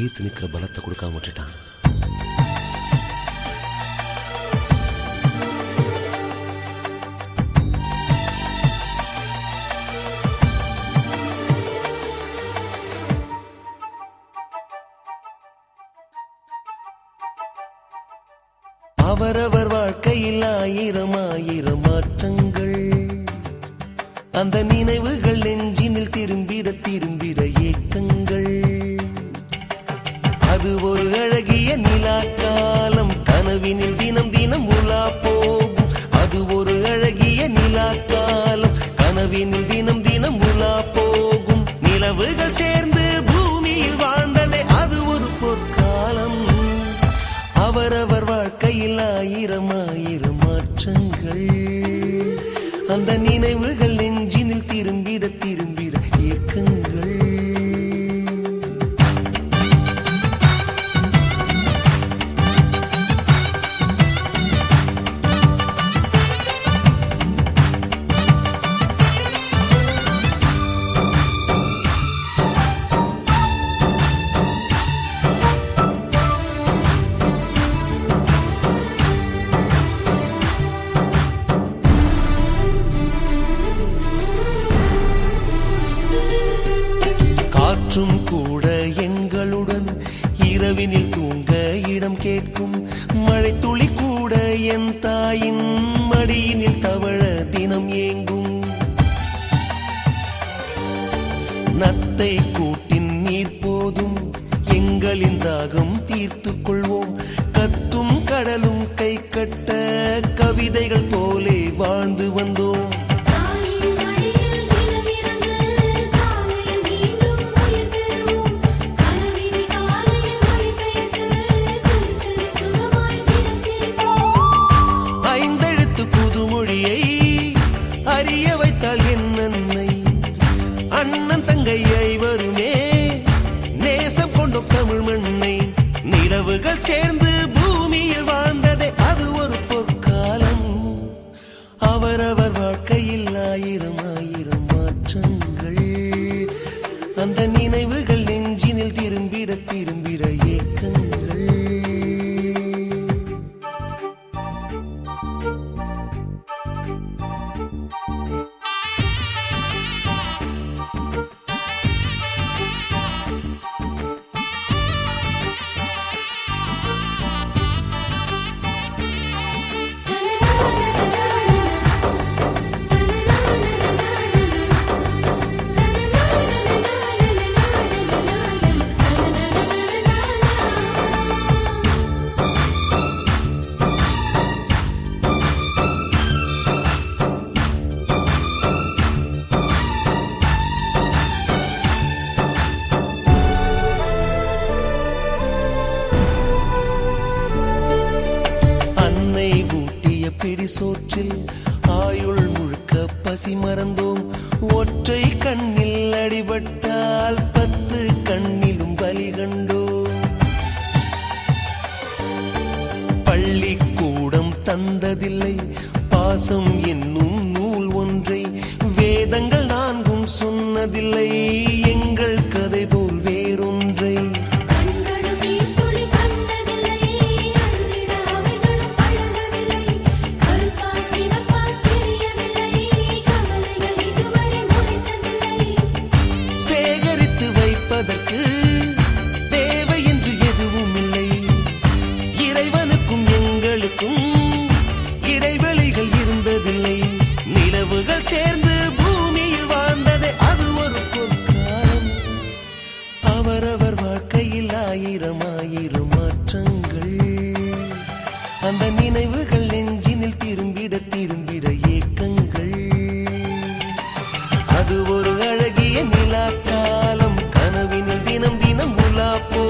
ஈத்து நிற்கிற பலத்தை கொடுக்காம விட்டுட்டான். அவரவர் வாழ்க்கையில் ஆயிரம் ஆயிரம் மாற்றங்கள், அந்த நினைவுகள் நெஞ்சினில் திரும்பிட திரும்பிட ஏக்கங்கள். அது ஒரு அழகிய நிலா காலம், கனவினில் தினம் தினம் உலா போகும். அது ஒரு அழகிய நிலா காலம், கனவினில் தினம் தினம் உலா போகும். நிலவுகள் சேர்ந்து பூமியில் வாழ்ந்ததே அது ஒரு பொற்காலம். அவரவர் வாழ்க்கையில் ஆயிரம் ஆயிரம் மாற்றங்கள், அந்த நினைவுகள் நெஞ்சினில் திரும்பிட திரும்பிட ஏக்கங்கள். காற்றும் கூட எங்களுடன் இரவினில் தூங்க இடம் கேட்கும். மழை துளி கூட என் தாயின் மடியினில் தவழ தினம் ஏங்கும். நத்தை கூட்டின் நீர் போதும், எங்களின் தாகம் தீர்த்து கொள்வோம். கத்தும் கடலும் கை கட்ட கவிதைகள் போலே வாழ்ந்து வந்தோம். அறிய வைத்தாள் என் அன்னை, அண்ணன் தங்கை ஐவருமே நேசம் கொண்டோம் தமிழ் மண்ணை. நிலவுகள் சேர்ந்து பூமியில் வாழ்ந்ததே அது ஒரு பொற்காலம். அவரவர் வாழ்க்கையில் ஆயிரம் ஆயிரம் மாற்றங்கள், அந்த நினைவுகள் நெஞ்சினில் திரும்பிட திரும்பிட ஏக்கங்கள். பிடி சோற்றில் ஆயுள் முழுக்க பசி மறந்தோம். ஒற்றை கண்ணில் அடிபட்டால் 10 கண்ணிலும் பலி கண்டோம். பள்ளிக்கூடம் தந்ததில்லை பாசம் என்னும் நூல் ஒன்றை, வேதங்கள் 4ம் சொன்னதில்லை எங்கள் கதை போல் வேறொன்றை. தேவை என்று எதுவும் இல்லை, இறைவனுக்கும் எங்களுக்கும் இடைவெளிகள் இருந்ததில்லை. நிலவுகள் சேர்ந்து பூமியில் வாழ்ந்ததே அது ஒரு பொற்காலம். அவரவர் வாழ்க்கையில் ஆயிரம் ஆயிரம் மாற்றங்கள், அந்த நினைவுகள் நெஞ்சினில் திரும்பிட திரும்பிட ஏக்கங்கள். அது ஒரு அழகிய நிலா காலம், கனவினில் தினம் தினம் உலா போ